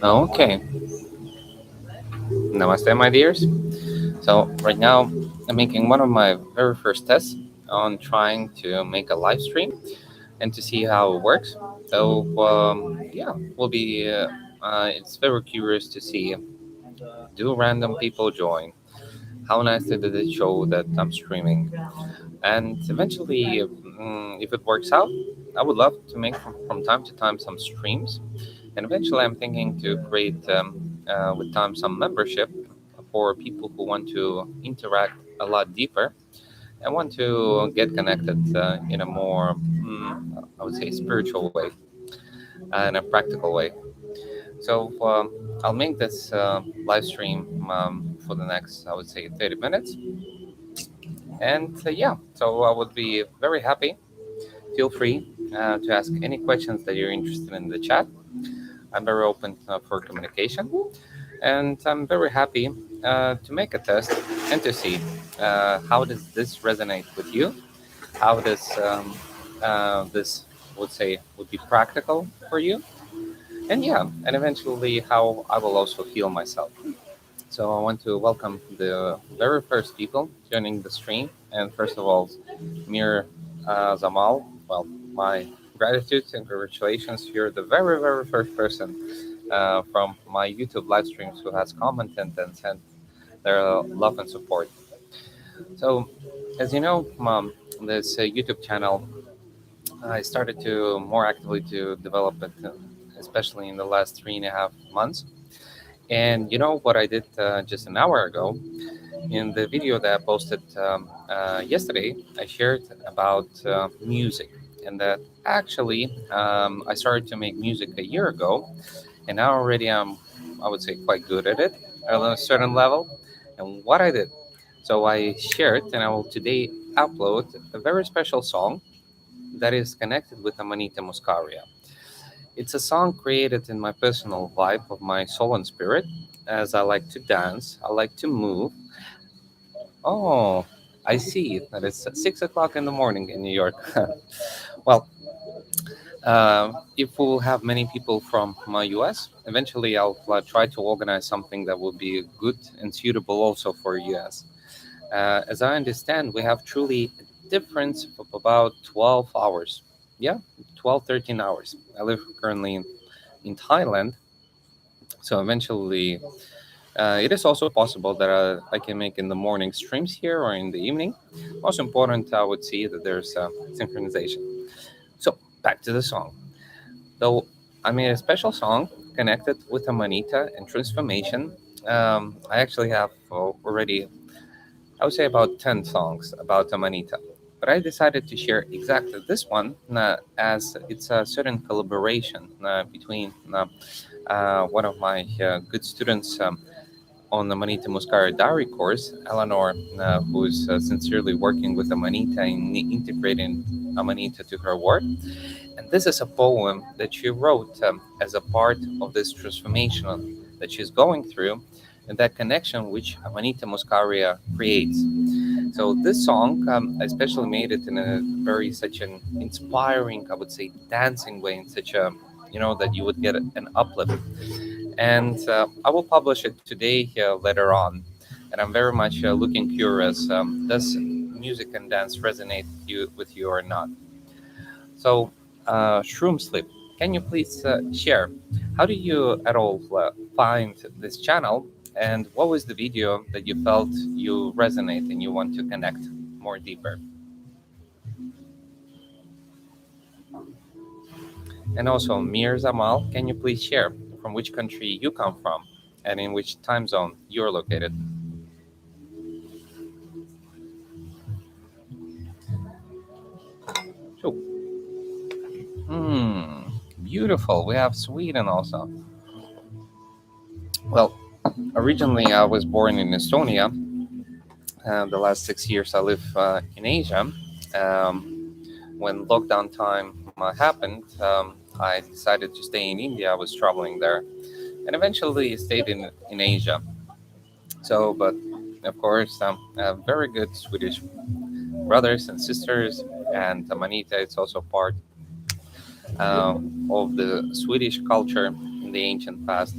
Okay, namaste, my dears. So, right now, I'm making one of my very first tests on trying to make a live stream and to see how it works. So, yeah, we'll be, it's very curious to see do random people join? How nicely did it show that I'm streaming? And eventually, if it works out, I would love to make from time to time some streams. And eventually, I'm thinking to create with time some membership for people who want to interact a lot deeper and want to get connected in a more, I would say, spiritual way and a practical way. So I'll make this live stream for the next, I would say, 30 minutes. And yeah, so I would be very happy. Feel free to ask any questions that you're interested in the chat. I'm very open for communication, and I'm very happy to make a test and to see how does this resonate with you. How does this would say would be practical for you, and yeah, and eventually how I will also heal myself. So I want to welcome the very first people joining the stream, and first of all, Mir Zamal. Well, my gratitude and congratulations. You're the very, very first person from my YouTube live streams who has commented and sent their love and support. So, as you know, this YouTube channel, I started to more actively to develop it, especially in the last 3.5 months. And you know what I did just an hour ago? In the video that I posted yesterday, I shared about music, and that actually I started to make music a year ago, and now already I'm, I would say, quite good at it at a certain level. And what I did, so I shared, and I will today upload a very special song that is connected with Amanita Muscaria. It's a song created in my personal vibe of my soul and spirit, as I like to dance, I like to move. Oh, I see that it's 6 o'clock in the morning in New York. Well, if we'll have many people from my US, eventually I'll try to organize something that will be good and suitable also for US. As I understand, we have truly a difference of about 12 hours. Yeah, 12, 13 hours. I live currently in Thailand, so eventually it is also possible that I can make in the morning streams here or in the evening. Most important, I would see that there's synchronization. So back to the song. Though I made a special song connected with Amanita and transformation. I actually have already, I would say, about 10 songs about Amanita. But I decided to share exactly this one as it's a certain collaboration between one of my good students on the Amanita Muscaria Diary course, Eleanor, who's sincerely working with Amanita and integrating Amanita to her work. And this is a poem that she wrote as a part of this transformation that she's going through and that connection which Amanita Muscaria creates. So this song, I especially made it in a very such an inspiring, I would say, dancing way, in such a, that you would get an uplift. And I will publish it today later on. And I'm very much looking curious. Does music and dance resonate with you or not? So, Shroom Sleep, can you please share how do you at all find this channel, and what was the video that you felt you resonate and you want to connect more deeper? And also, Mir Zamal, can you please share from which country you come from and in which time zone you're located? So, beautiful. We have Sweden also. Well, originally I was born in Estonia. The last 6 years I live in Asia. When lockdown time happened, I decided to stay in India. I was traveling there, and eventually stayed in Asia. So, but of course, I have very good Swedish brothers and sisters, and Amanita is also part uh, of the Swedish culture in the ancient past.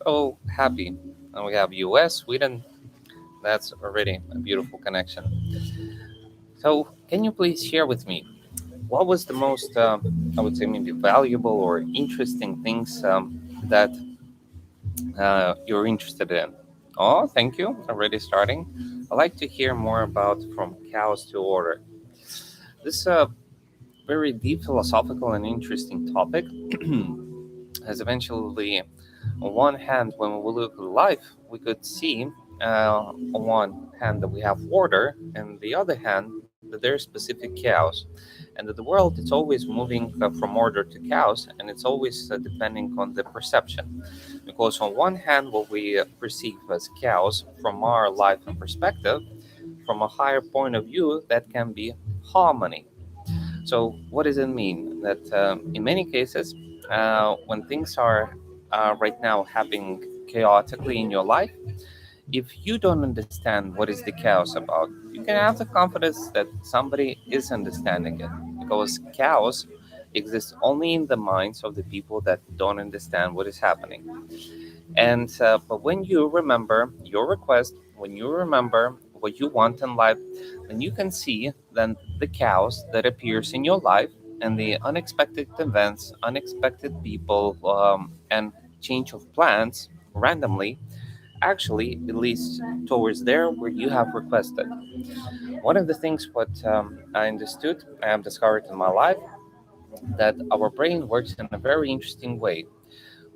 So happy. And we have US, Sweden. That's already a beautiful connection. So, can you please share with me what was the most, I would say, maybe valuable or interesting things that you're interested in? Oh, thank you. Already starting. I'd like to hear more about from chaos to order. This very deep philosophical and interesting topic has eventually, on one hand, when we look at life, we could see on one hand that we have order, and the other hand that there's specific chaos, and that the world is always moving from order to chaos, and it's always depending on the perception. Because on one hand, what we perceive as chaos from our life and perspective, from a higher point of view, that can be harmony. So, what does it mean? That in many cases, when things are right now happening chaotically in your life, if you don't understand what is the chaos about, you can have the confidence that somebody is understanding it, because chaos exists only in the minds of the people that don't understand what is happening. And but when you remember your request, when you remember what you want in life, then you can see then the chaos that appears in your life and the unexpected events, unexpected people, and change of plans randomly. Actually, it leads towards there where you have requested. One of the things what I understood, I have discovered in my life, that our brain works in a very interesting way.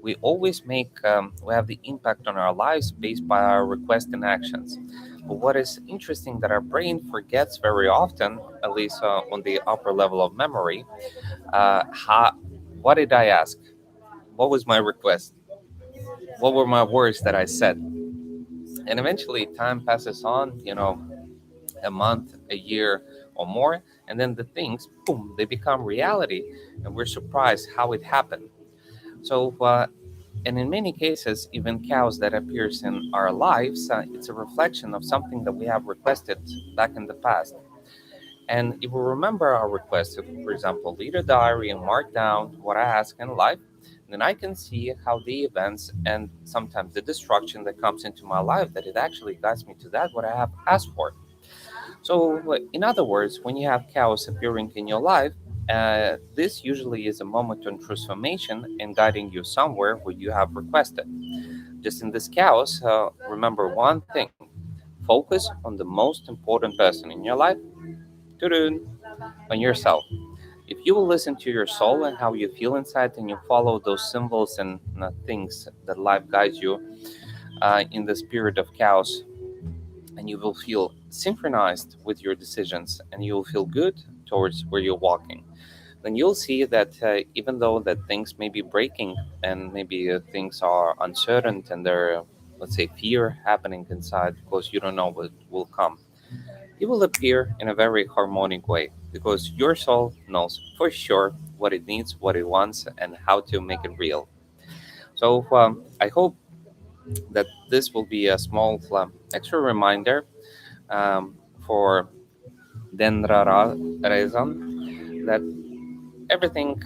We always we have the impact on our lives based by our requests and actions. But what is interesting that our brain forgets very often, at least on the upper level of memory, how, what did I ask? What was my request? What were my words that I said? And eventually time passes on, a month, a year, or more, and then the things, boom, they become reality, and we're surprised how it happened. So, and in many cases, even chaos that appears in our lives, it's a reflection of something that we have requested back in the past. And if we remember our request, if, for example, lead a diary and mark down what I ask in life, then I can see how the events and sometimes the destruction that comes into my life, that it actually guides me to that what I have asked for. So, in other words, when you have chaos appearing in your life, this usually is a moment of transformation and guiding you somewhere where you have requested. Just in this chaos, remember one thing: focus on the most important person in your life, Turun, on yourself. If you will listen to your soul and how you feel inside, and you follow those symbols and things that life guides you in the spirit of chaos, and you will feel synchronized with your decisions, and you will feel good towards where you're walking, then you'll see that even though that things may be breaking, and maybe things are uncertain, and there, let's say, fear happening inside because you don't know what will come, it will appear in a very harmonic way, because your soul knows for sure what it needs, what it wants, and how to make it real. So I hope that this will be a small extra reminder for Dendra Rezan, that everything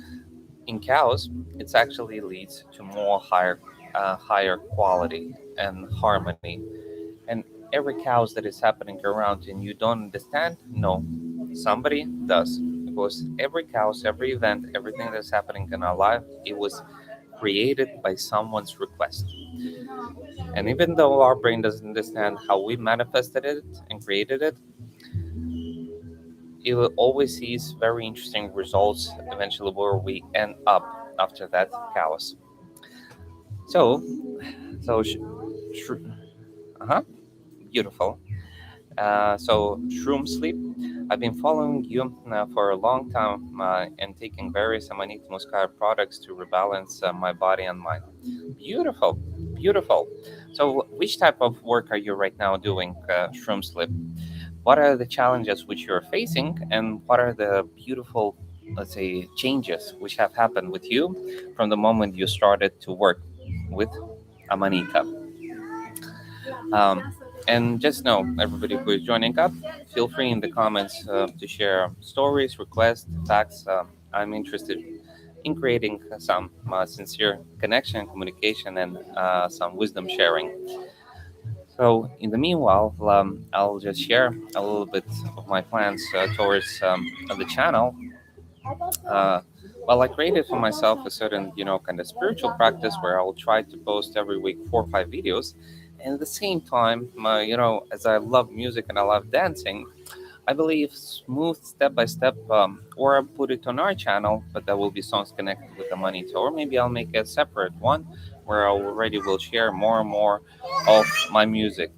in cows, it actually leads to more higher quality and harmony. And every cows that is happening around and you don't understand, no, somebody does, because every cows, every event, everything that's happening in our life, it was created by someone's request. And even though our brain doesn't understand how we manifested it and created it, it will always sees very interesting results eventually where we end up after that chaos. So, so uh-huh, beautiful. So shroom sleep. I've been following you for a long time and taking various Amanita Muscaria products to rebalance my body and mind. Beautiful, beautiful. So, which type of work are you right now doing, shroom sleep? What are the challenges which you're facing, and what are the beautiful, let's say, changes which have happened with you from the moment you started to work with Amanita? And just know, everybody who is joining up, feel free in the comments to share stories, requests, facts. I'm interested in creating some sincere connection, communication, and some wisdom sharing. So, in the meanwhile, I'll just share a little bit of my plans towards the channel. Uh, well, I created for myself a certain, kind of spiritual practice where I will try to post every week 4 or 5 videos. And at the same time, as I love music and I love dancing, I believe smooth step by step, or I'll put it on our channel, but that will be songs connected with Amanita, or maybe I'll make a separate one where I already will share more and more of my music.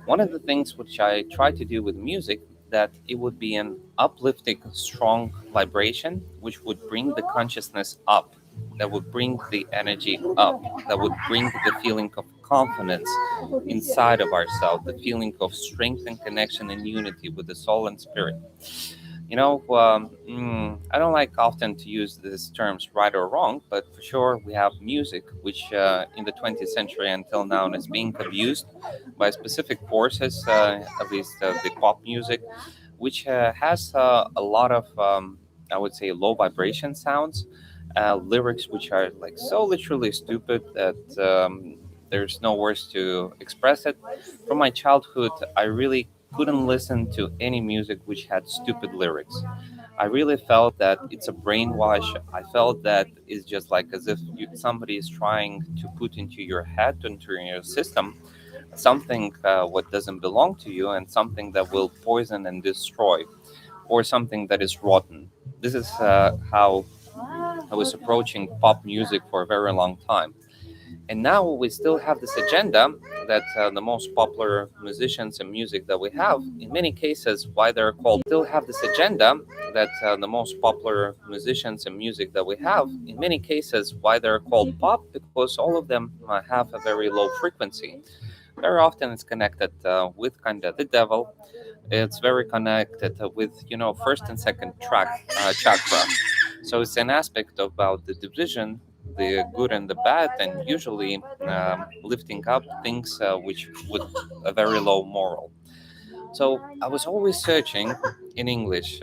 One of the things which I try to do with music, that it would be an uplifting, strong vibration, which would bring the consciousness up, that would bring the energy up, that would bring the feeling of confidence inside of ourselves, the feeling of strength and connection and unity with the soul and spirit. I don't like often to use these terms right or wrong, but for sure we have music, which in the 20th century until now is being abused by specific forces, at least the pop music, which has a lot of, I would say, low vibration sounds, lyrics which are like so literally stupid that there's no words to express it. From my childhood, I really couldn't listen to any music which had stupid lyrics. I really felt that it's a brainwash. I felt that it's just like as if somebody is trying to put into your head, into your system, something what doesn't belong to you and something that will poison and destroy, or something that is rotten. This is how I was approaching pop music for a very long time. And now we still have this agenda that the most popular musicians and music that we have, in many cases, why they're called, still have this agenda that the most popular musicians and music that we have, in many cases, why they're called pop, because all of them have a very low frequency. Very often it's connected with kind of the devil. It's very connected with first and second chakra. So it's an aspect about the division, the good and the bad, and usually lifting up things which with a very low moral. So I was always searching in English,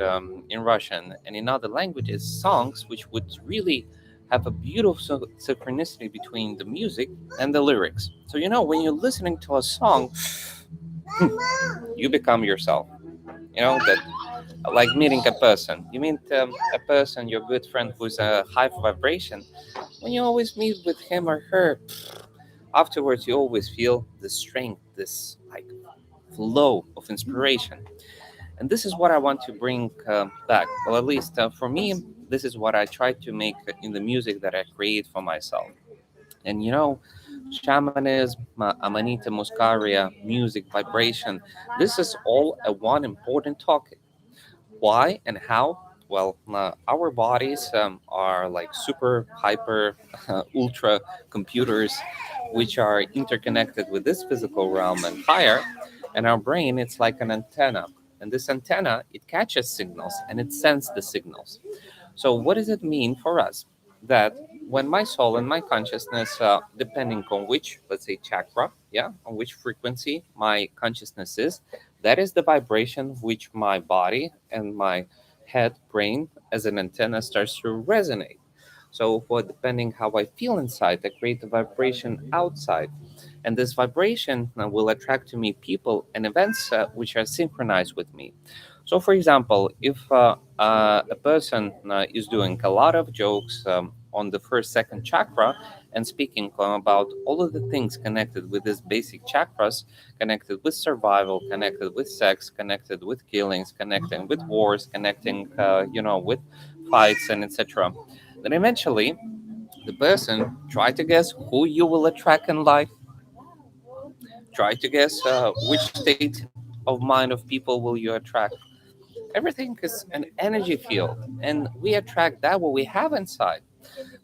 in Russian, and in other languages songs which would really have a beautiful synchronicity between the music and the lyrics. So when you're listening to a song, you become yourself. That like meeting a person. You meet a person, your good friend who's a high vibration. When you always meet with him or her, afterwards you always feel the strength, this like flow of inspiration. And this is what I want to bring back. Well, at least for me, this is what I try to make in the music that I create for myself. And shamanism, Amanita Muscaria, music, vibration, this is all a one important topic. Why and how? Well, our bodies are like super, hyper, ultra computers, which are interconnected with this physical realm and higher. And our brain, it's like an antenna. And this antenna, it catches signals and it sends the signals. So, what does it mean for us? That when my soul and my consciousness, depending on which, let's say, chakra, yeah, on which frequency my consciousness is, that is the vibration which my body and my head, brain, as an antenna starts to resonate. So, depending how I feel inside, I create a vibration outside, and this vibration will attract to me people and events which are synchronized with me. So, for example, if a person is doing a lot of jokes on the first, second chakra and speaking about all of the things connected with these basic chakras, connected with survival, connected with sex, connected with killings, connecting with wars, connecting, with fights and etc., then eventually the person try to guess who you will attract in life. Try to guess which state of mind of people will you attract. Everything is an energy field, and we attract that what we have inside.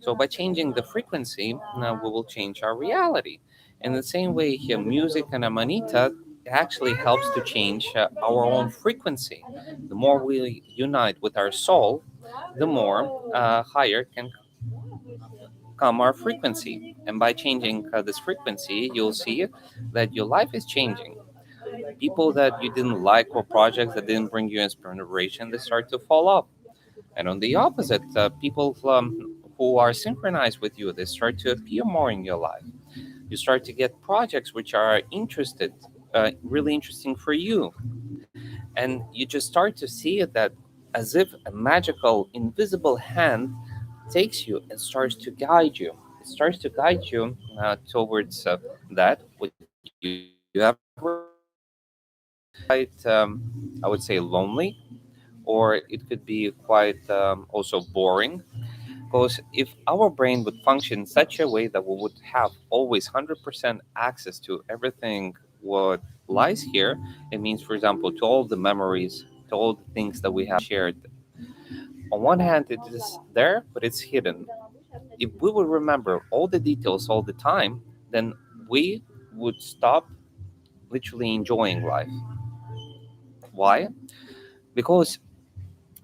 So by changing the frequency, now we will change our reality. In the same way, here, music and Amanita actually helps to change our own frequency. The more we unite with our soul, the more higher can come our frequency. And by changing this frequency, you'll see that your life is changing. People that you didn't like or projects that didn't bring you inspiration, they start to fall off. And on the opposite, people who are synchronized with you, they start to appear more in your life. You start to get projects which are really interesting for you, and you just start to see it that as if a magical, invisible hand takes you and starts to guide you. It starts to guide you towards that which you have requested. Quite, I would say, lonely, or it could be quite also boring. Because if our brain would function in such a way that we would have always 100% access to everything what lies here, it means, for example, to all the memories, to all the things that we have shared. On one hand, it is there, but it's hidden. If we would remember all the details all the time, then we would stop literally enjoying life. Why? Because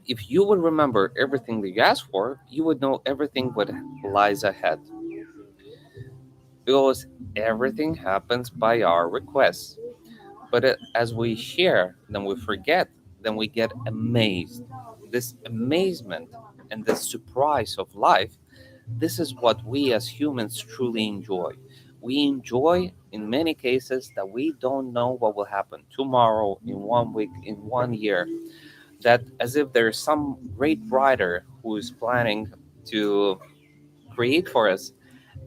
if you would remember everything that you asked for, you would know everything what lies ahead. Because everything happens by our requests. But as we share, then we forget, then we get amazed. This amazement and the surprise of life, this is what we as humans truly enjoy. We enjoy, in many cases, that we don't know what will happen tomorrow, in 1 week, in 1 year. That as if there's some great writer who is planning to create for us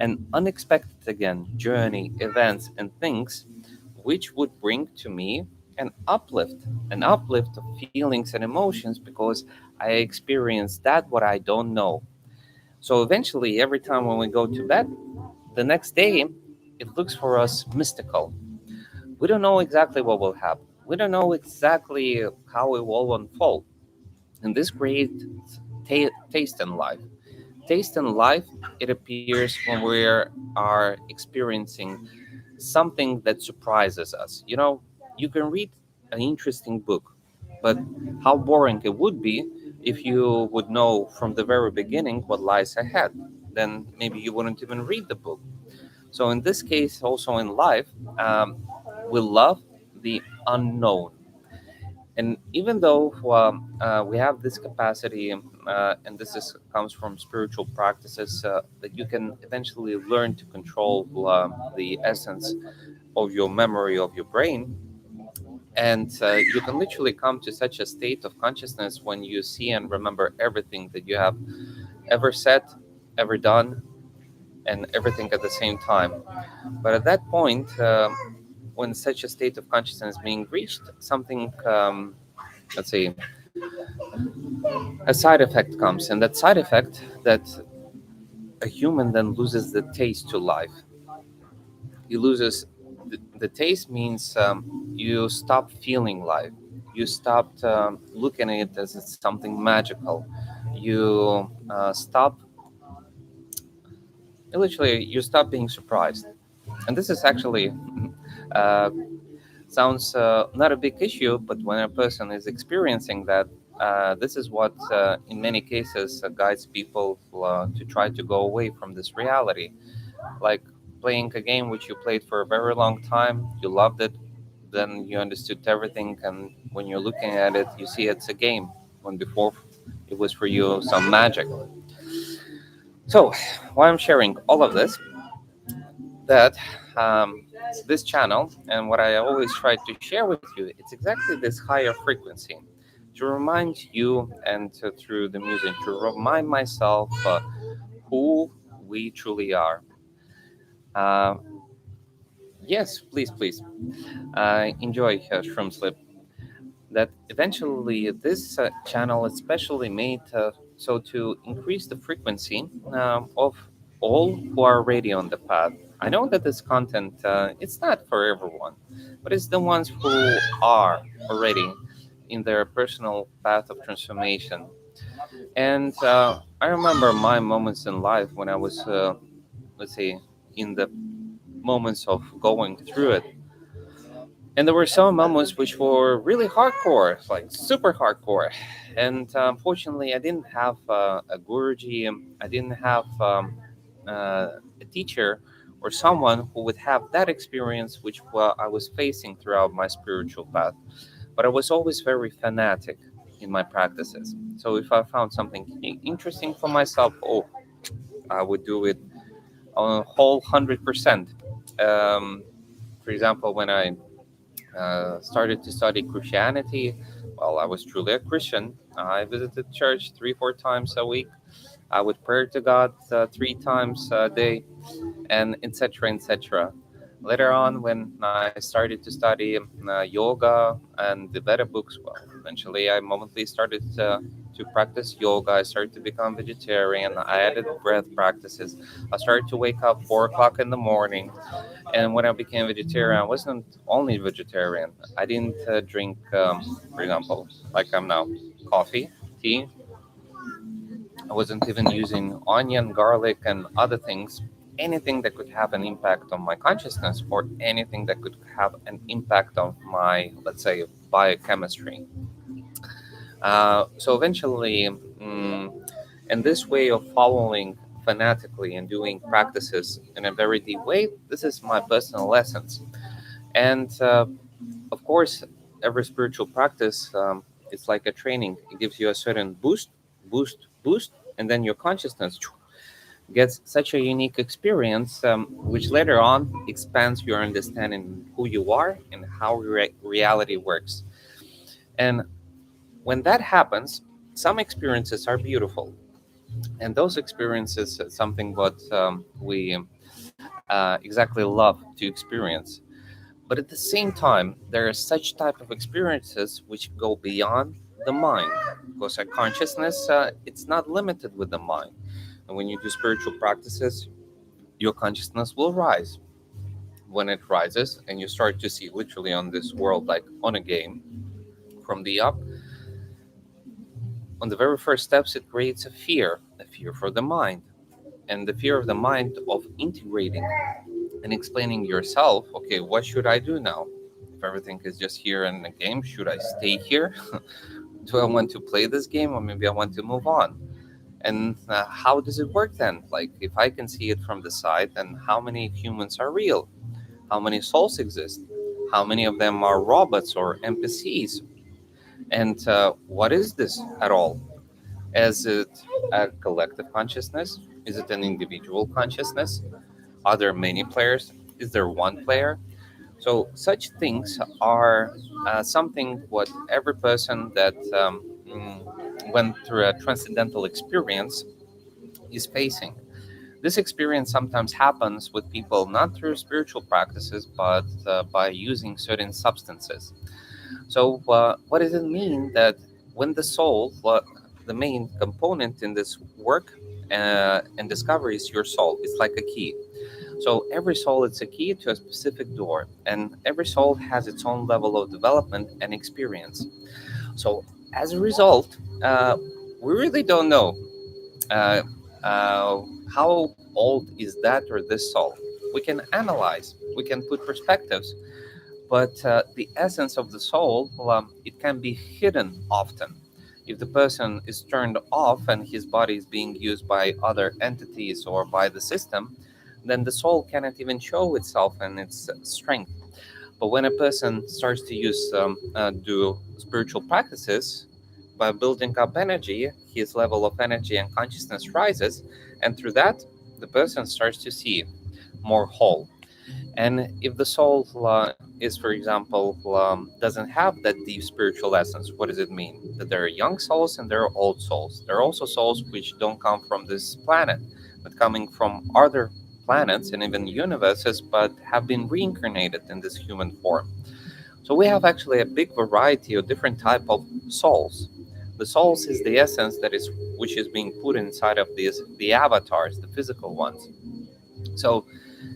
an unexpected again journey, events, and things which would bring to me an uplift of feelings and emotions because I experienced that what I don't know. So eventually, every time when we go to bed, the next day, it looks for us mystical. We don't know exactly what will happen. We don't know exactly how it will unfold. And this creates taste in life. Taste in life, it appears when we are experiencing something that surprises us. You can read an interesting book, but how boring it would be if you would know from the very beginning what lies ahead. Then maybe you wouldn't even read the book. So, in this case, also in life, um, we love the unknown. And even though we have this capacity, and comes from spiritual practices, that you can eventually learn to control the essence of your memory of your brain, and you can literally come to such a state of consciousness when you see and remember everything that you have ever said, ever done, and everything at the same time. But at that point, when such a state of consciousness is being reached, something, let's say, a side effect comes, and that side effect that a human then loses the taste to life. He loses the taste means you stop feeling life. You stopped looking at it as it's something magical. You stop, literally, you stop being surprised. And this is actually uh, sounds not a big issue, but when a person is experiencing that, this is what, in many cases, guides people to try to go away from this reality. Like playing a game which you played for a very long time, you loved it, then you understood everything, and when you're looking at it, you see it's a game, when before it was for you some magic. So, why I'm sharing all of this, that um, this channel and what I always try to share with you, it's exactly this higher frequency to remind you, and through the music, to remind myself who we truly are. Uh, yes, please, please. Enjoy Shroom Slip. That eventually this channel is specially made so to increase the frequency of all who are already on the path. I know that this content, it's not for everyone, but it's the ones who are already in their personal path of transformation. And I remember my moments in life when I was, let's say, in the moments of going through it. And there were some moments which were really hardcore, like super hardcore. And unfortunately, I didn't have a guruji. I didn't have a teacher or someone who would have that experience which I was facing throughout my spiritual path. But I was always very fanatic in my practices. So if I found something interesting for myself, oh, I would do it on a whole 100%. Um, for example, when I started to study Christianity, well, I was truly a Christian. I visited church 3, 4 times a week. I would pray to God 3 times a day, and etc. etc. Later on, when I started to study yoga and the Veda books, well, eventually I momently started to practice yoga. I started to become vegetarian. I added breath practices. I started to wake up 4 o'clock in the morning. And when I became vegetarian, I wasn't only vegetarian. I didn't drink, for example, like I'm now, coffee, tea. I wasn't even using onion, garlic, and other things. Anything that could have an impact on my consciousness, or anything that could have an impact on my, let's say, biochemistry. So eventually, in this way of following fanatically and doing practices in a very deep way, this is my personal lessons. And of course, every spiritual practice, it's like a training. It gives you a certain boost, boost, and then your consciousness gets such a unique experience, which later on expands your understanding who you are and how reality works. And when that happens, some experiences are beautiful, and those experiences are something what we exactly love to experience. But at the same time, there are such type of experiences which go beyond the mind, because our consciousness, it's not limited with the mind. And when you do spiritual practices, your consciousness will rise. When it rises and you start to see literally on this world like on a game from the up, on the very first steps, it creates a fear for the mind, and the fear of the mind of integrating and explaining yourself, okay, what should I do now? If everything is just here in the game, should I stay here? Do I want to play this game, or maybe I want to move on? And how does it work then? Like, if I can see it from the side, then how many humans are real? How many souls exist? How many of them are robots or NPCs? And what is this at all? Is it a collective consciousness? Is it an individual consciousness? Are there many players? Is there one player? So such things are something what every person that went through a transcendental experience is facing. This experience sometimes happens with people not through spiritual practices, but by using certain substances. So, what does it mean that when the soul, the main component in this work and discovery is your soul, it's like a key. So, every soul is a key to a specific door, and every soul has its own level of development and experience. So, as a result, we really don't know uh, uh, how old is that or this soul. We can analyze, we can put perspectives, but the essence of the soul, well, it can be hidden often. If the person is turned off and his body is being used by other entities or by the system, then the soul cannot even show itself and its strength. But when a person starts to do spiritual practices, by building up energy, his level of energy and consciousness rises, and through that, the person starts to see more whole. And if the soul is, for example, doesn't have that deep spiritual essence, what does it mean? That there are young souls and there are old souls. There are also souls which don't come from this planet, but coming from other planets and even universes, but have been reincarnated in this human form. So we have actually a big variety of different type of souls. The souls is the essence that is which is being put inside of these the avatars, the physical ones. So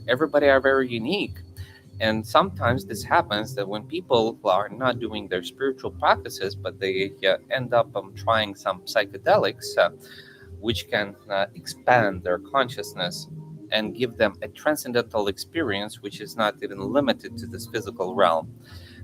everybody are very unique, and sometimes this happens that when people are not doing their spiritual practices, but they end up trying some psychedelics, which can expand their consciousness and give them a transcendental experience which is not even limited to this physical realm.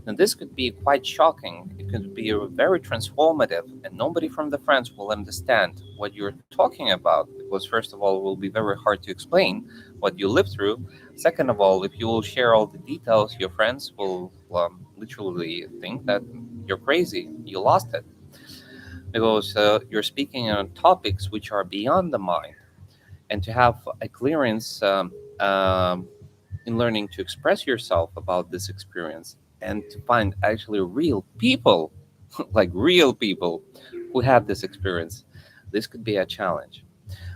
Now, this could be quite shocking. It could be very transformative, and nobody from the friends will understand what you're talking about because, first of all, it will be very hard to explain what you lived through. Second of all, if you will share all the details, your friends will literally think that you're crazy, you lost it, because you're speaking on topics which are beyond the mind. And to have a clearance in learning to express yourself about this experience and to find actually real people, like real people who have this experience, this could be a challenge.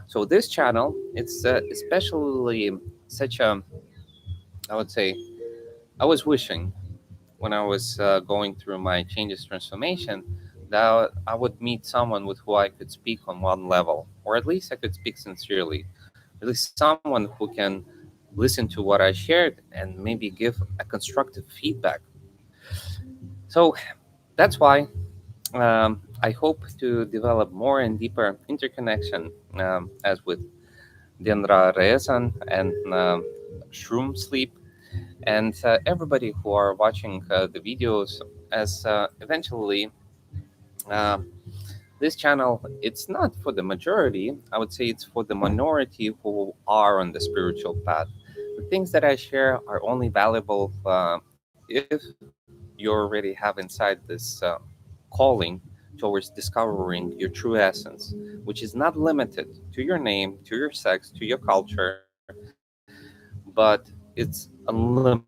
So this channel, it's especially such a, I would say, I was wishing when I was going through my changes transformation that I would meet someone with who I could speak on one level, or at least I could speak sincerely, at least someone who can listen to what I shared and maybe give a constructive feedback. So that's why I hope to develop more and deeper interconnection, as with Dendra Reesan and Shroom Sleep, and everybody who are watching the videos, as eventually uh, this channel, it's not for the majority. I would say it's for the minority who are on the spiritual path. The things that I share are only valuable if you already have inside this calling towards discovering your true essence, which is not limited to your name, to your sex, to your culture, but it's unlimited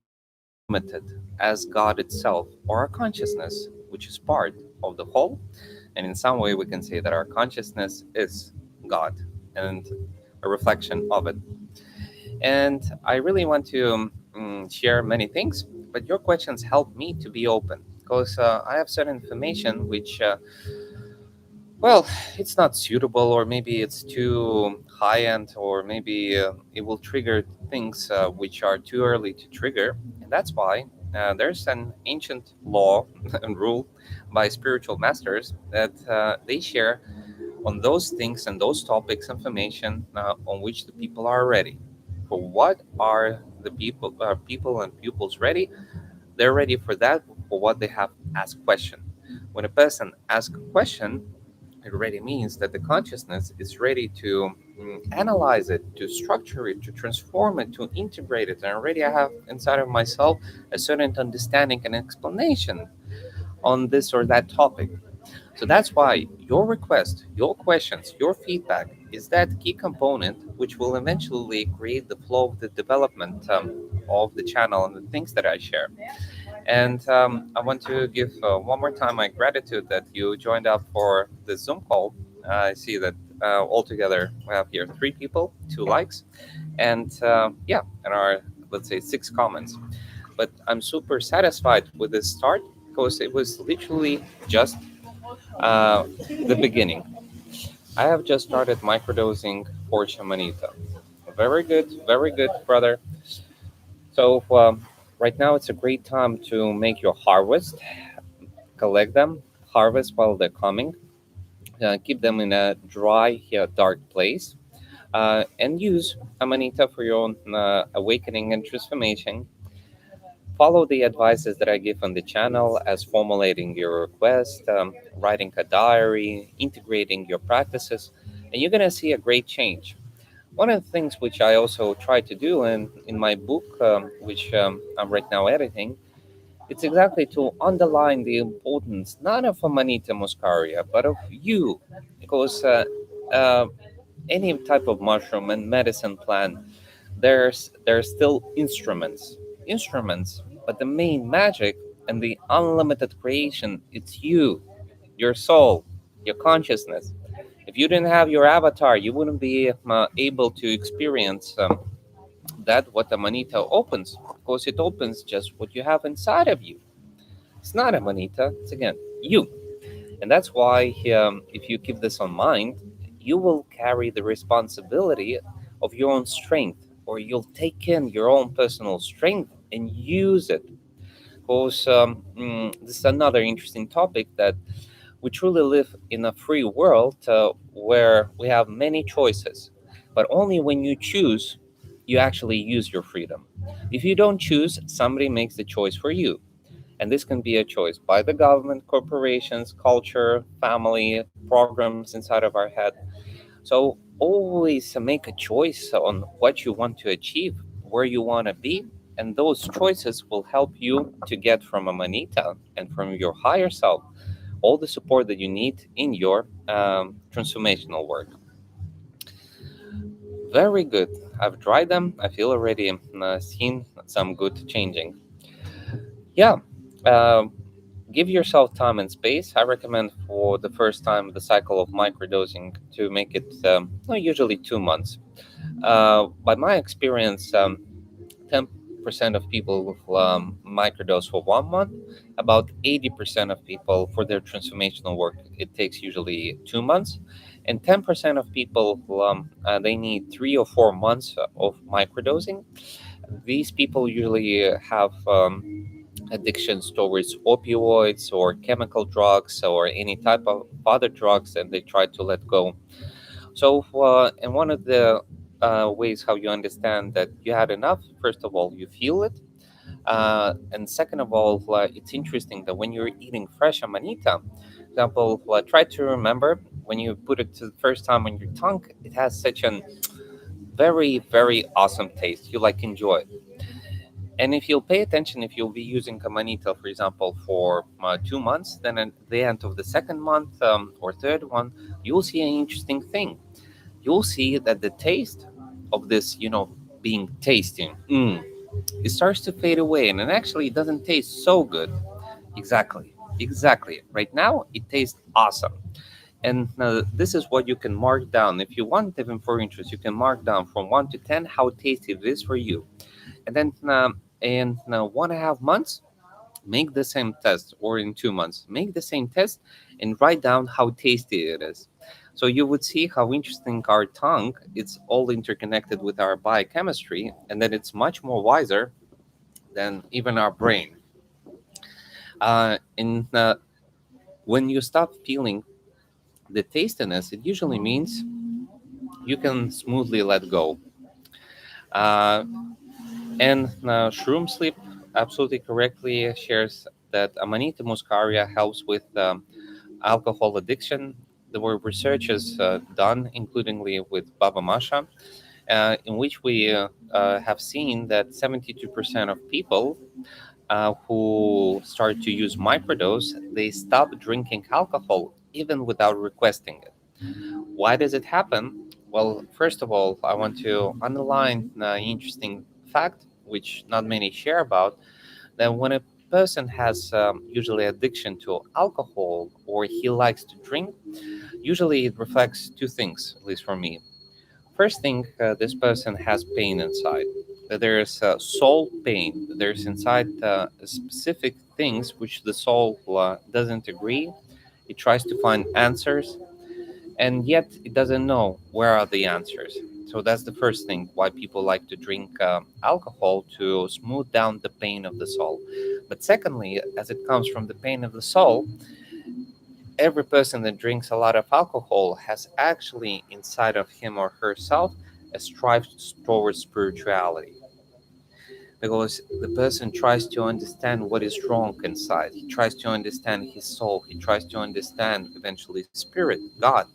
as God itself or our consciousness, which is part of the whole. And in some way, we can say that our consciousness is God and a reflection of it. And I really want to share many things, but your questions help me to be open because I have certain information which well, it's not suitable, or maybe it's too high end, or maybe it will trigger things which are too early to trigger. And that's why there's an ancient law and rule by spiritual masters that they share on those things and those topics information on which the people are ready. For what are the people and pupils ready? They're ready for that, for what they have asked question. When a person asks a question, it already means that the consciousness is ready to analyze it, to structure it, to transform it, to integrate it. And already I have inside of myself a certain understanding and explanation on this or that topic. So that's why your request, your questions, your feedback is that key component which will eventually create the flow of the development of the channel and the things that I share. And I want to give one more time my gratitude that you joined up for the Zoom call. I see that altogether we have here 3 people, 2 likes, and and our, let's say, 6 comments. But I'm super satisfied with this start because it was literally just the beginning. I have just started microdosing for Shamanita. Very good, brother. So right now it's a great time to make your harvest, collect them, harvest while they're coming, keep them in a dry, dark place, and use Amanita for your own awakening and transformation. Follow the advices that I give on the channel as formulating your request, writing a diary, integrating your practices, and you're going to see a great change. One of the things which I also try to do in my book, which I'm right now editing, it's exactly to underline the importance not of Amanita Muscaria, but of you. Because uh, any type of mushroom and medicine plant, there's still instruments, but the main magic and the unlimited creation, it's you, your soul, your consciousness. If you didn't have your avatar, you wouldn't be able to experience that what Amanita opens, because it opens just what you have inside of you. It's not Amanita, it's again you. And that's why, if you keep this on mind, you will carry the responsibility of your own strength, or you'll take in your own personal strength and use it. Because this is another interesting topic, that we truly live in a free world where we have many choices, but only when you choose, you actually use your freedom. If you don't choose, somebody makes the choice for you. And this can be a choice by the government, corporations, culture, family, programs inside of our head. So always make a choice on what you want to achieve, where you want to be, and those choices will help you to get from Amanita and from your higher self all the support that you need in your transformational work. Very good. I've tried them. I feel already seen some good changing. Yeah. Um, Give yourself time and space. I recommend for the first time the cycle of microdosing to make it usually 2 months. By my experience, 10% of people will microdose for 1 month. About 80% of people for their transformational work, it takes usually 2 months. And 10% of people, they need 3 or 4 months of microdosing. These people usually have addictions towards opioids or chemical drugs or any type of other drugs, and they try to let go. So, and one of the ways how you understand that you had enough, first of all, you feel it. And second of all, it's interesting that when you're eating fresh amanita, example, try to remember when you put it to the first time on your tongue, it has such an very, very awesome taste. You like enjoy it. And if you'll pay attention, if you'll be using Amanita, for example, for 2 months, then at the end of the second month or third one, you'll see an interesting thing. You'll see that the taste of this, being tasting, it starts to fade away, and it actually doesn't taste so good. Exactly, exactly. Right now, it tastes awesome. And this is what you can mark down. If you want, even for interest, you can mark down from 1 to 10 how tasty it is for you. And then in 1.5 months, make the same test, or in 2 months, make the same test and write down how tasty it is. So you would see how interesting our tongue, it's all interconnected with our biochemistry, and that it's much more wiser than even our brain. And when you stop feeling the tastiness, it usually means you can smoothly let go. Uh, and Shroom Sleep absolutely correctly shares that Amanita Muscaria helps with alcohol addiction. There were researches done, includingly with Baba Masha, in which we have seen that 72% of people who start to use microdose, they stop drinking alcohol even without requesting it. Why does it happen? Well, first of all, I want to underline an interesting fact, which not many share about, that when a person has usually addiction to alcohol or he likes to drink, usually it reflects two things, at least for me. First thing, this person has pain inside. That there is soul pain. There's inside specific things which the soul doesn't agree. It tries to find answers, and yet it doesn't know where are the answers. So that's the first thing why people like to drink alcohol, to smooth down the pain of the soul. But secondly, as it comes from the pain of the soul, every person that drinks a lot of alcohol has actually inside of him or herself a strive towards spirituality, because the person tries to understand what is wrong inside. He tries to understand his soul. He tries to understand eventually spirit, God.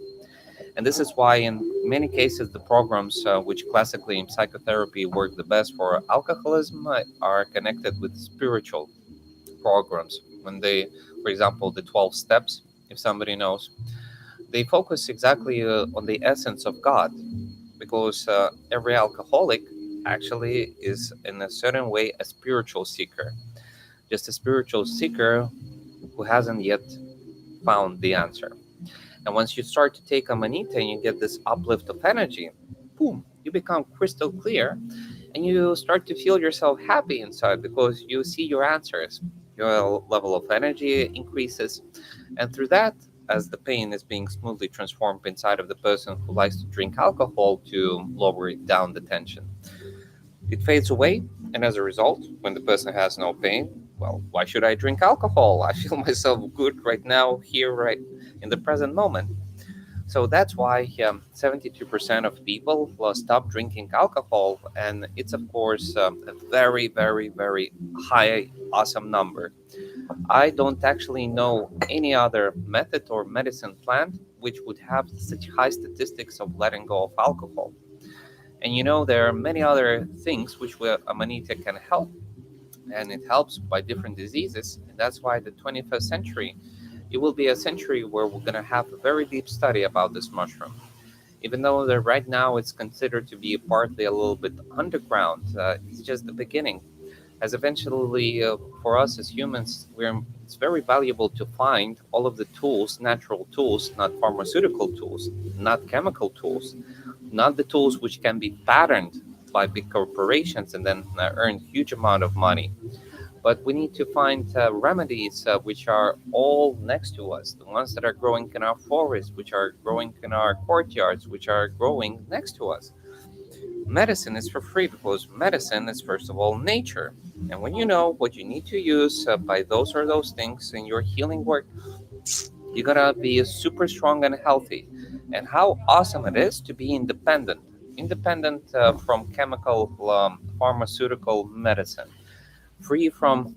And this is why, in many cases, the programs which classically in psychotherapy work the best for alcoholism are connected with spiritual programs. When they, for example, the 12 steps, if somebody knows, they focus exactly on the essence of God, because every alcoholic actually is, in a certain way, a spiritual seeker, just a spiritual seeker who hasn't yet found the answer. And once you start to take amanita and you get this uplift of energy, boom, you become crystal clear, and you start to feel yourself happy inside because you see your answers. Your level of energy increases, and through that, as the pain is being smoothly transformed inside of the person who likes to drink alcohol to lower it down the tension, it fades away. And as a result, when the person has no pain, well, why should I drink alcohol? I feel myself good right now, here, right in the present moment. So that's why 72% of people stop drinking alcohol, and it's of course a very, very, very high, awesome number. I don't actually know any other method or medicine plant which would have such high statistics of letting go of alcohol. And there are many other things which Amanita can help, and it helps by different diseases. And that's why the 21st century, it will be a century where we're going to have a very deep study about this mushroom. Even though that right now it's considered to be partly a little bit underground, it's just the beginning. As eventually, for us as humans, it's very valuable to find all of the tools, natural tools, not pharmaceutical tools, not chemical tools, not the tools which can be patented by big corporations and then earn huge amount of money. But we need to find remedies which are all next to us, the ones that are growing in our forests, which are growing in our courtyards, which are growing next to us. Medicine is for free because medicine is, first of all, nature. And when you know what you need to use by those or those things in your healing work, you're gonna be super strong and healthy. And how awesome it is to be independent, independent from chemical, pharmaceutical medicine, free from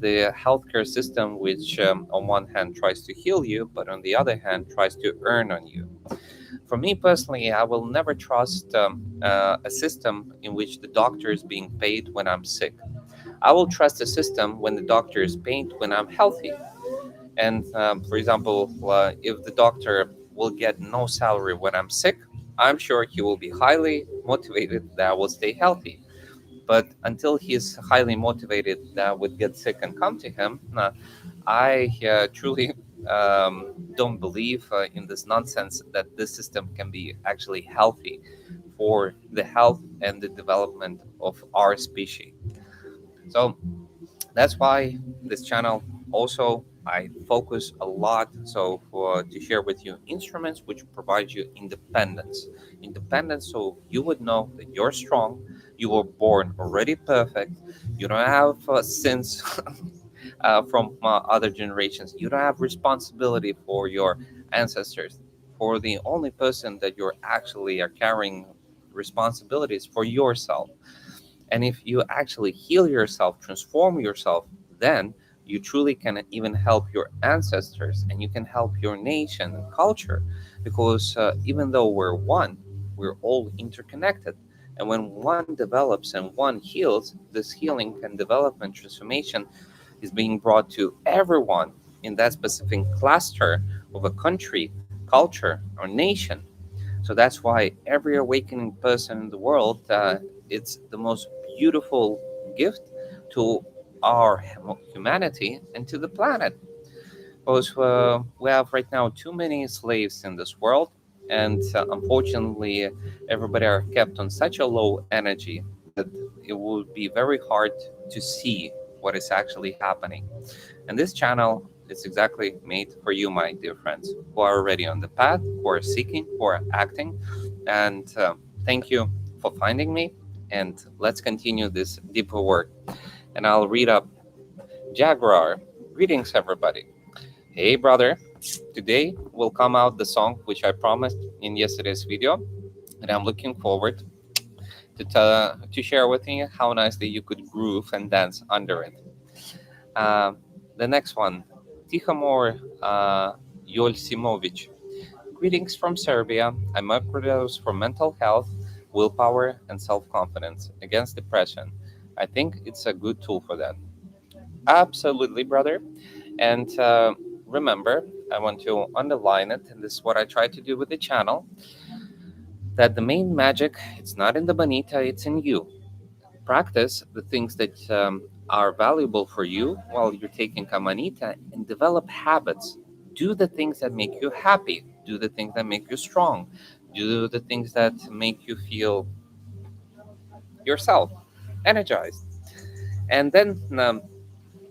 the healthcare system, which on one hand tries to heal you, but on the other hand tries to earn on you. For me personally, I will never trust a system in which the doctor is being paid when I'm sick. I will trust a system when the doctor is paid when I'm healthy. And for example, if the doctor will get no salary when I'm sick, I'm sure he will be highly motivated that I will stay healthy. But until he's highly motivated that I would get sick and come to him, I truly don't believe in this nonsense that this system can be actually healthy for the health and the development of our species. So that's why this channel also I focus a lot so for to share with you instruments which provide you independence, so you would know that you're strong, you were born already perfect, you don't have sins from other generations, you don't have responsibility for your ancestors, for the only person that you're actually are carrying responsibilities for yourself. And if you actually heal yourself, transform yourself, then you truly can even help your ancestors and you can help your nation and culture. Because even though we're one, we're all interconnected. And when one develops and one heals, this healing and development transformation is being brought to everyone in that specific cluster of a country, culture, or nation. So that's why every awakening person in the world, it's the most beautiful gift to our humanity and to the planet. Because we have right now too many slaves in this world, and unfortunately, everybody are kept on such a low energy that it would be very hard to see what is actually happening. And this channel is exactly made for you, my dear friends, who are already on the path, who are seeking, who are acting. And thank you for finding me. And let's continue this deeper work. And I'll read up Jaguar. Greetings, everybody. Hey, brother. Today will come out the song which I promised in yesterday's video. And I'm looking forward to share with you how nicely you could groove and dance under it. Uh, the next one, Tihomor Yolsimovic. Greetings from Serbia. I microdose for mental health, willpower, and self confidence against depression. I think it's a good tool for that. Absolutely, brother. And remember, I want to underline it, and this is what I try to do with the channel, that the main magic, it's not in the bonita, it's in you. Practice the things that are valuable for you while you're taking Amanita and develop habits. Do the things that make you happy. Do the things that make you strong. Do the things that make you feel yourself energized. And then,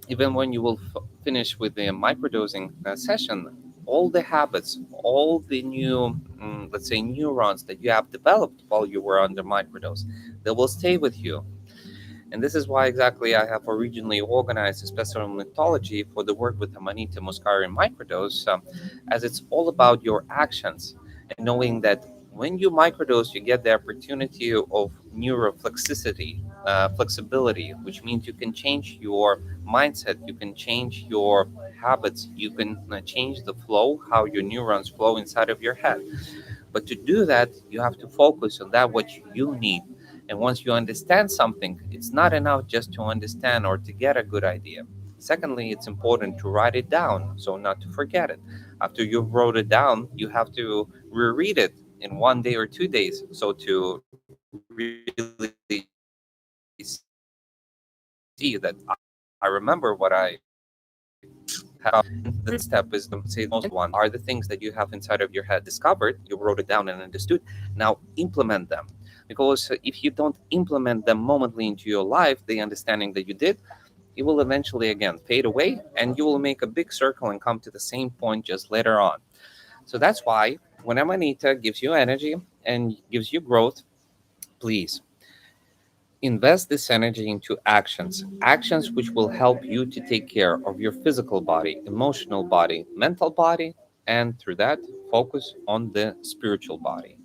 even when you will finish with the microdosing session, all the habits, all the new, let's say, neurons that you have developed while you were under microdose, they will stay with you. And this is why exactly I have originally organized a special methodology for the work with Amanita Muscaria and microdose, as it's all about your actions. and knowing that when you microdose, you get the opportunity of neuroplasticity, flexibility, which means you can change your mindset, you can change your habits, you can change the flow, how your neurons flow inside of your head. But to do that, you have to focus on that what you need. And once you understand something, it's not enough just to understand or to get a good idea. Secondly, it's important to write it down so not to forget it. After you wrote it down, you have to reread it in 1 day or 2 days. So to really see that I remember what I have discovered. And the third step is the say the most important one are the things that you have inside of your head discovered, you wrote it down and understood. Now implement them. Because if you don't implement them momently into your life, the understanding that you did, it will eventually again fade away and you will make a big circle and come to the same point just later on. So that's why when Amanita gives you energy and gives you growth, please invest this energy into actions, actions which will help you to take care of your physical body, emotional body, mental body, and through that, focus on the spiritual body.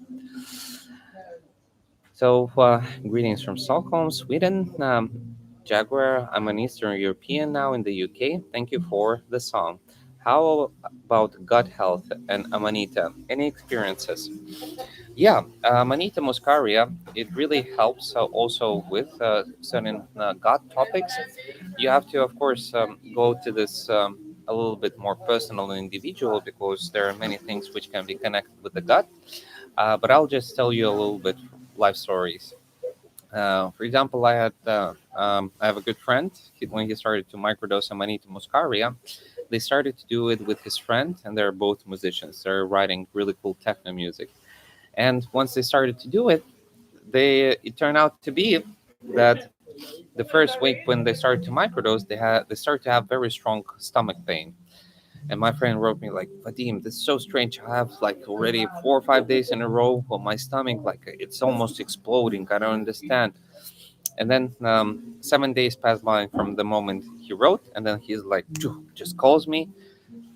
So, greetings from Stockholm, Sweden. Jaguar, I'm an Eastern European now in the UK. Thank you for the song. How about gut health and Amanita? Any experiences? Yeah, Amanita Muscaria, it really helps also with certain gut topics. You have to, of course, go to this a little bit more personal and individual because there are many things which can be connected with the gut. But I'll just tell you a little bit life stories. For example, I have a good friend. When he started to microdose Amanita Muscaria, they started to do it with his friend, and they're both musicians. They're writing really cool techno music. And once they started to do it, it turned out to be that the first week when they started to microdose, they started to have very strong stomach pain. And my friend wrote me like, Vadim, this is so strange. I have like already 4 or 5 days in a row of my stomach, like it's almost exploding. I don't understand. And then 7 days passed by from the moment he wrote, and then he's like, just calls me,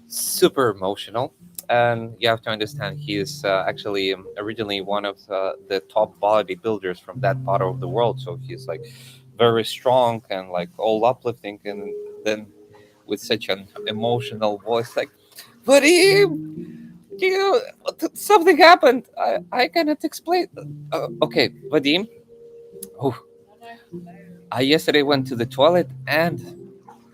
super emotional. And you have to understand, he is actually originally one of the top bodybuilders from that part of the world. So he's like very strong and like all uplifting. And then with such an emotional voice, like, Vadim, something happened. I cannot explain. Okay, Vadim. Oh, I yesterday went to the toilet and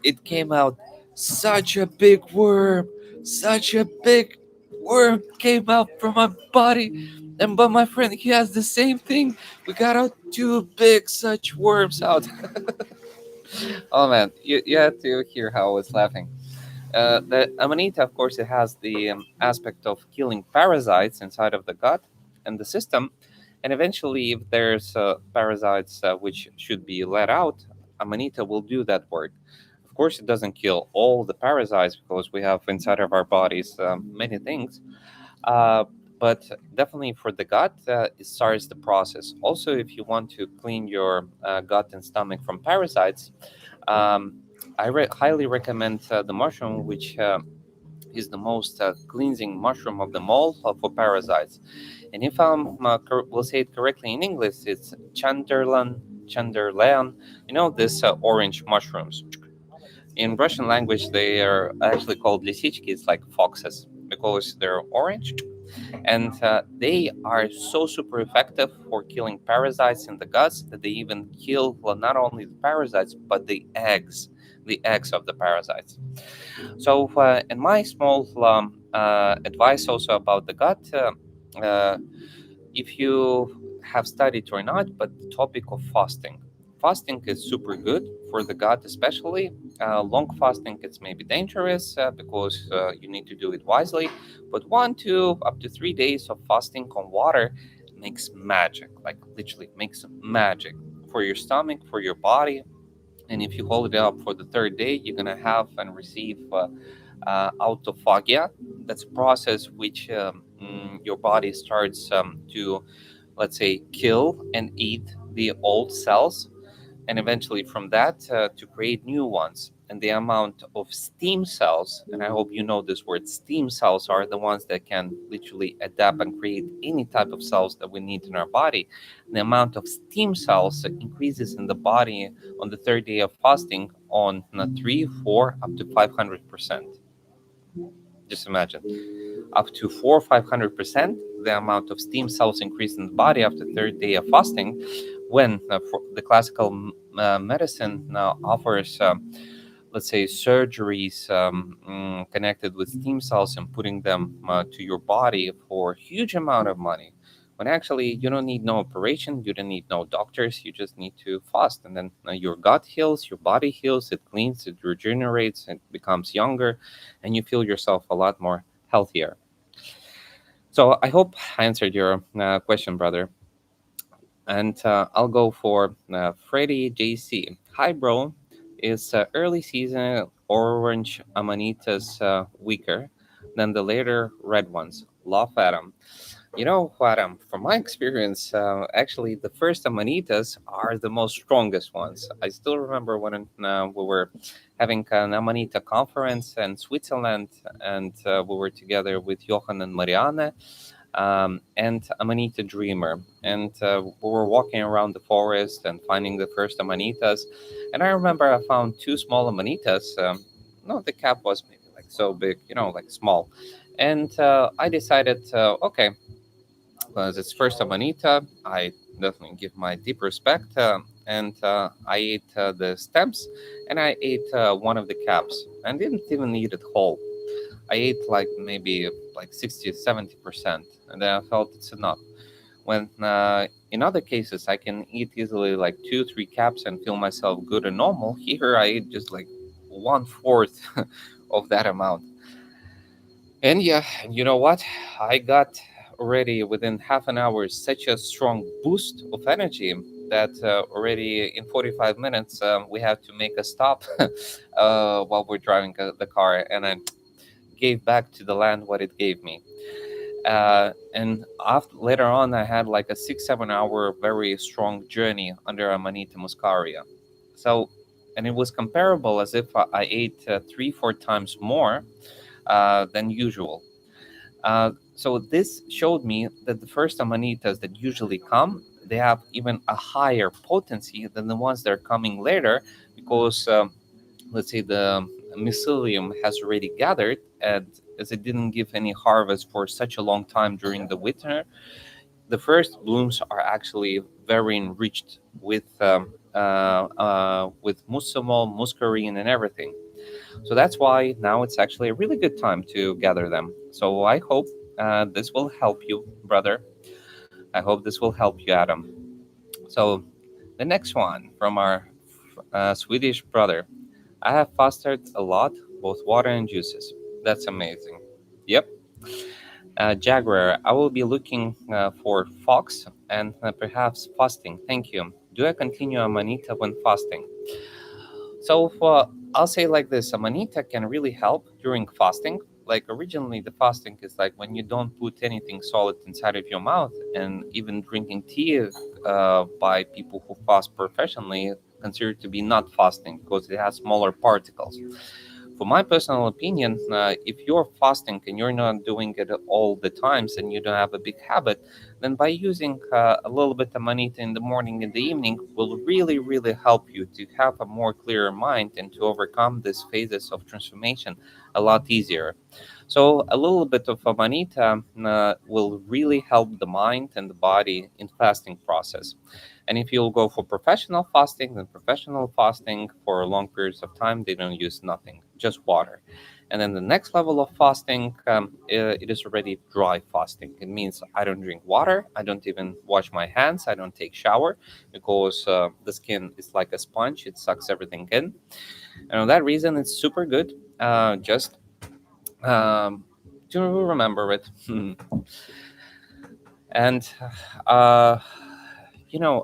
it came out such a big worm, such a big worm came out from my body. And but my friend, he has the same thing. We got out two big such worms out. Oh man, you had to hear how I was laughing. The Amanita, of course, it has the aspect of killing parasites inside of the gut and the system. And eventually, if there's parasites which should be let out, Amanita will do that work. Of course, it doesn't kill all the parasites because we have inside of our bodies many things. Uh, but definitely for the gut, it starts the process. Also, if you want to clean your gut and stomach from parasites, um, highly recommend the mushroom, which is the most cleansing mushroom of them all for parasites. And if will say it correctly in English, it's chanderlan. You know, this orange mushrooms. In Russian language, they are actually called lisichki. It's like foxes because they're orange, and they are so super effective for killing parasites in the guts that they even kill, well, not only the parasites but the eggs of the parasites. So, in my small advice also about the gut, uh, if you have studied or not, but the topic of fasting. Fasting is super good for the gut, especially. Long fasting, it's maybe dangerous because you need to do it wisely. But 1 to up to 3 days of fasting on water makes magic, like literally makes magic for your stomach, for your body. And if you hold it up for the third day, you're gonna have and receive autophagia. That's a process which your body starts to, let's say, kill and eat the old cells, and eventually from that to create new ones. and the amount of stem cells, and I hope you know this word, stem cells are the ones that can literally adapt and create any type of cells that we need in our body. The amount of stem cells increases in the body on the third day of fasting on 3, 4, up to 500%. Just imagine, up to 4 or 500% the amount of stem cells increase in the body after the third day of fasting, when for the classical medicine now offers let's say surgeries connected with stem cells and putting them to your body for a huge amount of money, when actually you don't need no operation, you don't need no doctors, you just need to fast, and then your gut heals, your body heals, it cleans, it regenerates, it becomes younger, and you feel yourself a lot more healthier. So I hope I answered your question, brother. And I'll go for Freddy JC. Hi, bro. Is early season orange amanitas weaker than the later red ones? Love Adam. You know what? From my experience, actually, the first amanitas are the most strongest ones. I still remember when we were having an amanita conference in Switzerland, and we were together with Johan and Marianne, and Amanita Dreamer. And we were walking around the forest and finding the first Amanitas. And I remember I found two small Amanitas. No, the cap was maybe like so big, like small. And I decided, okay, as it's first Amanita, I definitely give my deep respect. And I ate the stems, and I ate one of the caps and didn't even eat it whole. I ate like maybe like 60 to 70%, and then I felt it's enough. When in other cases I can eat easily like two, three caps and feel myself good and normal, here I ate just like one fourth of that amount. And yeah, you know what? I got already within half an hour such a strong boost of energy that already in 45 minutes we had to make a stop while we're driving the car, and I gave back to the land what it gave me. And after, later on, I had like a 6, 7 hour very strong journey under Amanita Muscaria. So, and it was comparable as if I ate 3, 4 times more than usual. So this showed me that the first amanitas that usually come, they have even a higher potency than the ones that are coming later, because let's say the mycelium has already gathered, and as it didn't give any harvest for such a long time during the winter, the first blooms are actually very enriched with muscimol, muscarine, and everything. So that's why now it's actually a really good time to gather them. So I hope this will help you, brother. I hope this will help you, Adam. So the next one from our Swedish brother. I have fasted a lot, both water and juices. That's amazing. Yep. Jaguar, I will be looking for fox and perhaps fasting. Thank you. Do I continue Amanita when fasting? So I'll say like this: Amanita can really help during fasting. Like originally, the fasting is like when you don't put anything solid inside of your mouth, and even drinking tea by people who fast professionally considered to be not fasting because it has smaller particles. For my personal opinion, if you're fasting and you're not doing it all the times and you don't have a big habit, then by using a little bit of manita in the morning and the evening will really, really help you to have a more clearer mind and to overcome these phases of transformation a lot easier. So a little bit of amanita will really help the mind and the body in fasting process. And if you'll go for professional fasting, then professional fasting for long periods of time, they don't use nothing, just water. And then the next level of fasting, it is already dry fasting. It means I don't drink water, I don't even wash my hands, I don't take shower, because the skin is like a sponge; it sucks everything in. And on that reason, it's super good. Just um, to remember it. And uh,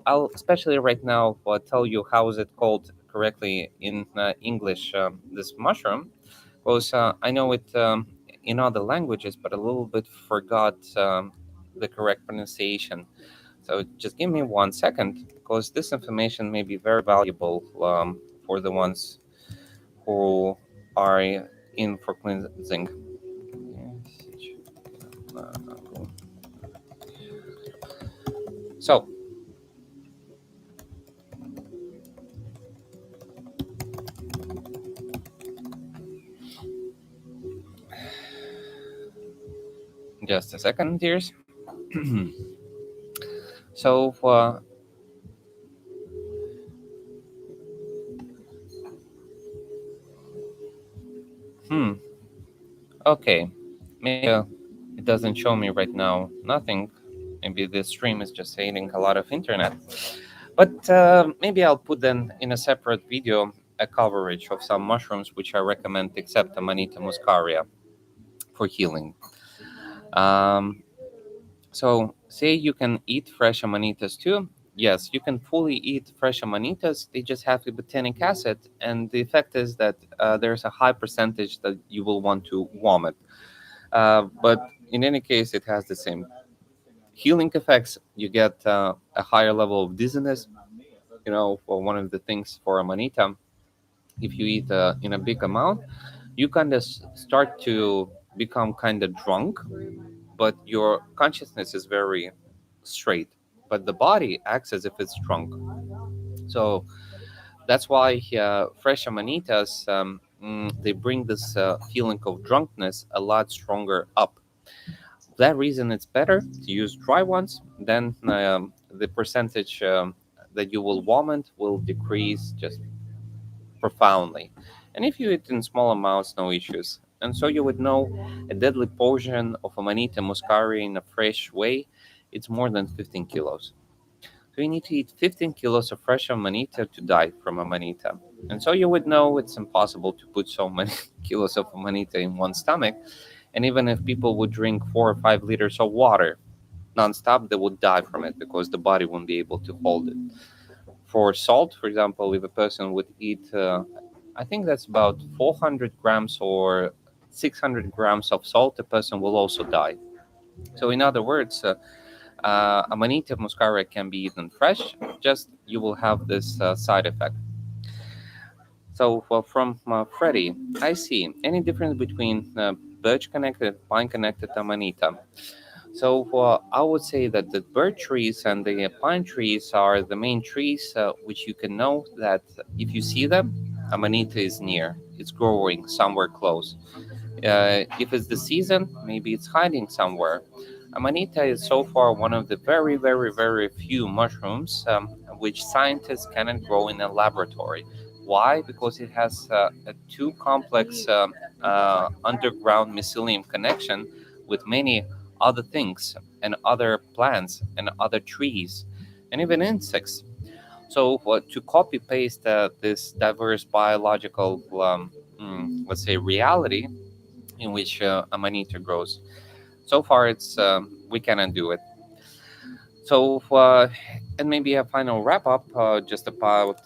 I'll especially right now tell you how is it called correctly in English, this mushroom, because I know it in other languages, but a little bit forgot the correct pronunciation. So just give me 1 second, because this information may be very valuable for the ones who are in for cleansing. So, just a second, dears. So, hmm, okay. Maybe it doesn't show me right now nothing. Maybe this stream is just saying a lot of internet. But maybe I'll put then in a separate video a coverage of some mushrooms which I recommend except Amanita muscaria for healing. Um, so, say you can eat fresh amanitas too. Yes, you can fully eat fresh amanitas. They just have botanic acid, and the effect is that there's a high percentage that you will want to vomit. But in any case, it has the same healing effects. You get a higher level of dizziness. For one of the things for amanita, if you eat in a big amount, you kind of start to become kind of drunk, but your consciousness is very straight. But the body acts as if it's drunk. So that's why fresh amanitas they bring this feeling of drunkenness a lot stronger up. For that reason, it's better to use dry ones. Then the percentage that you will vomit will decrease just profoundly. And if you eat in small amounts, no issues. And so you would know a deadly portion of Amanita muscaria in a fresh way, it's more than 15 kilos. So you need to eat 15 kilos of fresh Amanita to die from Amanita. And so you would know it's impossible to put so many kilos of Amanita in one stomach. And even if people would drink 4 or 5 liters of water nonstop, they would die from it because the body won't be able to hold it. For salt, for example, if a person would eat, I think that's about 400 grams or 600 grams of salt, the person will also die. So, in other words, Amanita muscaria can be eaten fresh, just you will have this side effect. So, from Freddy, I see any difference between birch connected, pine connected Amanita? So I would say that the birch trees and the pine trees are the main trees which you can know that if you see them, Amanita is near. It's growing somewhere close. If it's the season, maybe it's hiding somewhere. Amanita is so far one of the very, very, very few mushrooms which scientists cannot grow in a laboratory. Why? Because it has a too complex underground mycelium connection with many other things and other plants and other trees and even insects. So, to copy paste this diverse biological, let's say, reality in which Amanita grows. So far, it's we cannot do it. So, and maybe a final wrap up just about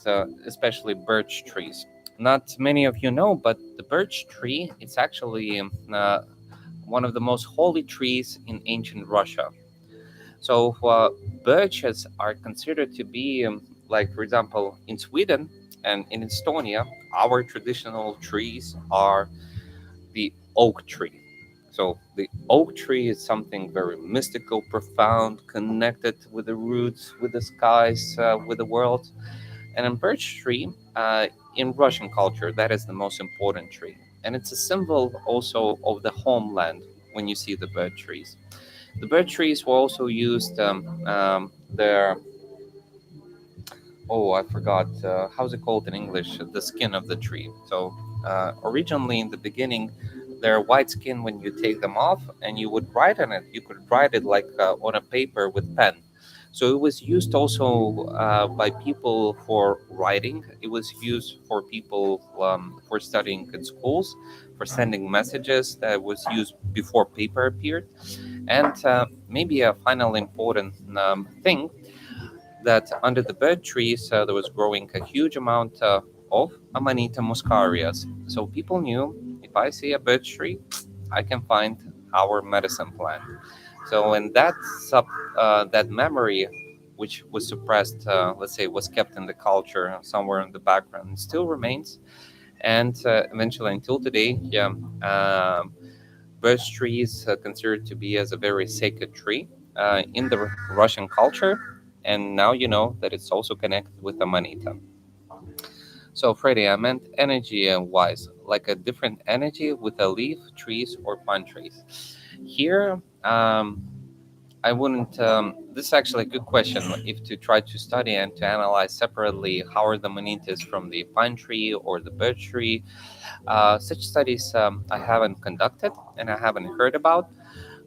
especially birch trees. Not many of you know, but the birch tree it's actually one of the most holy trees in ancient Russia. So, birches are considered to be like, for example, in Sweden and in Estonia, our traditional trees are the oak tree. So the oak tree is something very mystical, profound, connected with the roots, with the skies, with the world. And a birch tree, in Russian culture, that is the most important tree. And it's a symbol also of the homeland when you see the birch trees. The birch trees were also used, their oh, I forgot. How's it called in English? The skin of the tree. So, originally in the beginning, they're white skin when you take them off, and you would write on it. You could write it like on a paper with pen. So it was used also by people for writing. It was used for people for studying in schools, for sending messages. That was used before paper appeared. And maybe a final important thing that under the bird trees there was growing a huge amount of Amanita muscarias. So people knew if I see a bird tree, I can find our medicine plant. So and that memory, which was suppressed, let's say, was kept in the culture somewhere in the background, still remains. And eventually, until today, yeah, birch tree is considered to be as a very sacred tree in the Russian culture. And now you know that it's also connected with Amanita. So, Freddie, I meant energy wise, like a different energy with a leaf, trees, or pine trees. Here, I wouldn't. This is actually a good question. If to try to study and to analyze separately how are the manitas from the pine tree or the birch tree, such studies I haven't conducted and I haven't heard about.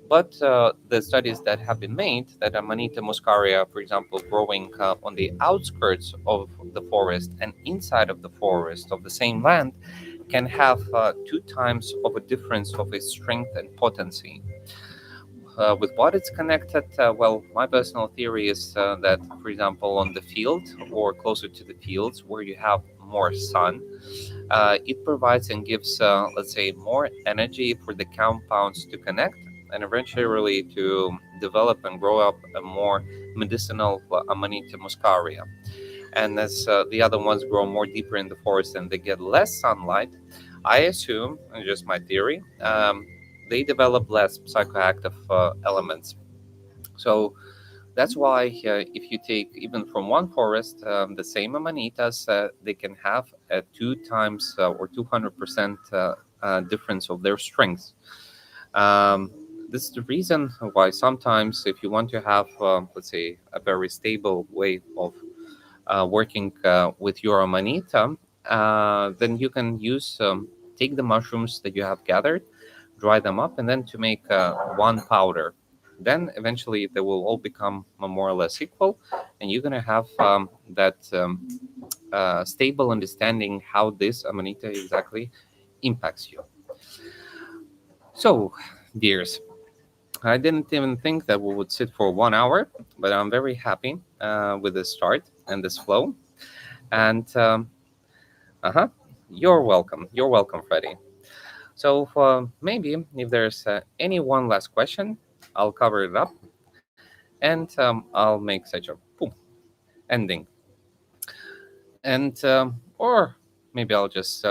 But the studies that have been made, that Amanita muscaria, for example, growing on the outskirts of the forest and inside of the forest of the same land, can have two times of a difference of its strength and potency. With what it's connected, well, my personal theory is that, for example, on the field or closer to the fields where you have more sun, it provides and gives, let's say, more energy for the compounds to connect and eventually to develop and grow up a more medicinal Amanita muscaria. And as the other ones grow more deeper in the forest and they get less sunlight, I assume, and just my theory, they develop less psychoactive elements. So that's why if you take even from one forest the same amanitas, they can have a two times or 200% difference of their strength. Um, this is the reason why sometimes if you want to have, let's say, a very stable way of working with your amanita, then you can use take the mushrooms that you have gathered, dry them up, and then to make one powder. Then eventually they will all become more or less equal, and you're gonna have that stable understanding how this amanita exactly impacts you. So, dears, I didn't even think that we would sit for 1 hour, but I'm very happy with this start and this flow. And uh huh, you're welcome. You're welcome, Freddie. So maybe if there's any one last question, I'll cover it up and I'll make such a boom ending. And or maybe I'll just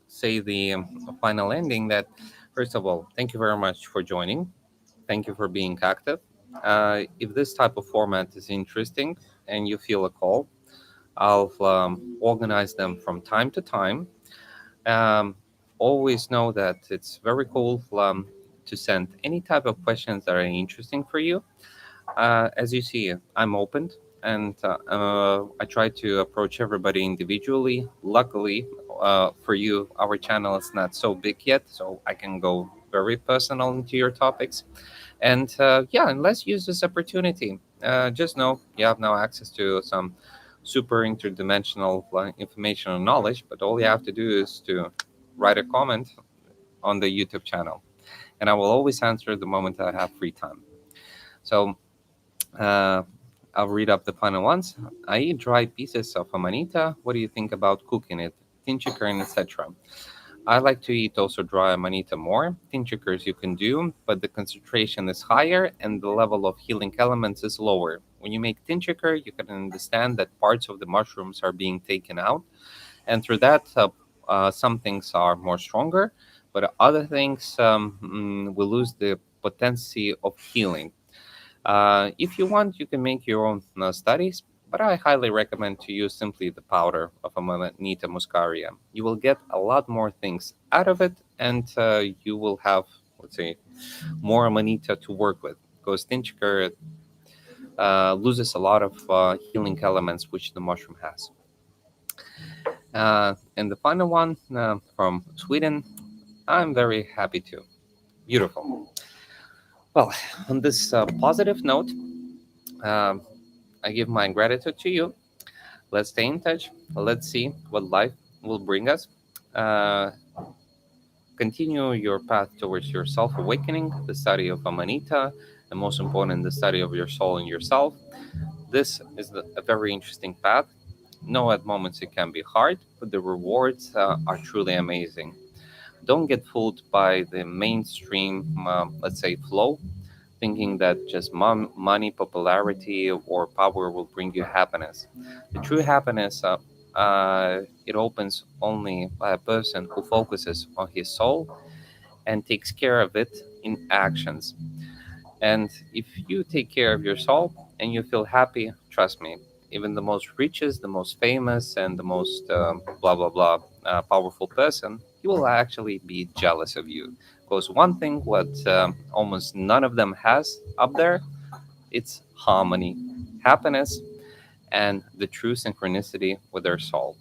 say the final ending that first of all, thank you very much for joining. Thank you for being active. If this type of format is interesting and you feel a call, I'll organize them from time to time. Um, Always know that it's very cool to send any type of questions that are interesting for you. As you see, I'm open and I try to approach everybody individually. Luckily, for you, our channel is not so big yet, so I can go very personal into your topics. And yeah, and let's use this opportunity. Just know you have now access to some super interdimensional information and knowledge, but all you have to do is to write a comment on the YouTube channel. And I will always answer the moment I have free time. So uh, I'll read up the final ones. I eat dry pieces of amanita. What do you think about cooking it? Tincture and etc. I like to eat also dry amanita more. Tinctures you can do, but the concentration is higher and the level of healing elements is lower. When you make tincture, you can understand that parts of the mushrooms are being taken out, and through that, some things are more stronger, but other things will lose the potency of healing. If you want, you can make your own studies, but I highly recommend to use simply the powder of Amanita muscaria. You will get a lot more things out of it, and you will have, let's say, more Amanita to work with. Because tincture loses a lot of healing elements which the mushroom has. And the final one from Sweden, I'm very happy too. Beautiful. Well, on this positive note, um, I give my gratitude to you. Let's stay in touch. Let's see what life will bring us. Uh, Continue your path towards your self awakening, the study of Amanita, and most important, the study of your soul and yourself. This is a very interesting path. No, at moments it can be hard, but the rewards are truly amazing. Don't get fooled by the mainstream, let's say, flow, thinking that just money, popularity, or power will bring you happiness. The true happiness, it opens only by a person who focuses on his soul and takes care of it in actions. And if you take care of your soul and you feel happy, trust me, even the most richest, the most famous, and the most blah blah blah powerful person, he will actually be jealous of you. Because one thing what almost none of them has up there, it's harmony, happiness, and the true synchronicity with their soul.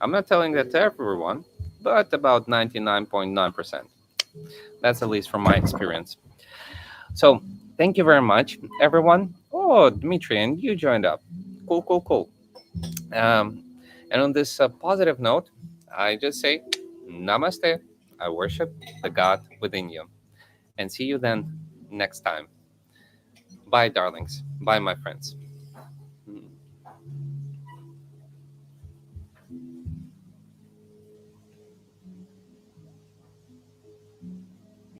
I'm not telling that to everyone, but about 99.9%. That's at least from my experience. So, thank you very much, everyone. Oh, Dmitry, and you joined up. Cool, cool, cool. Um, and on this positive note, I just say namaste. I worship the God within you. And see you then next time. Bye, darlings. Bye, my friends.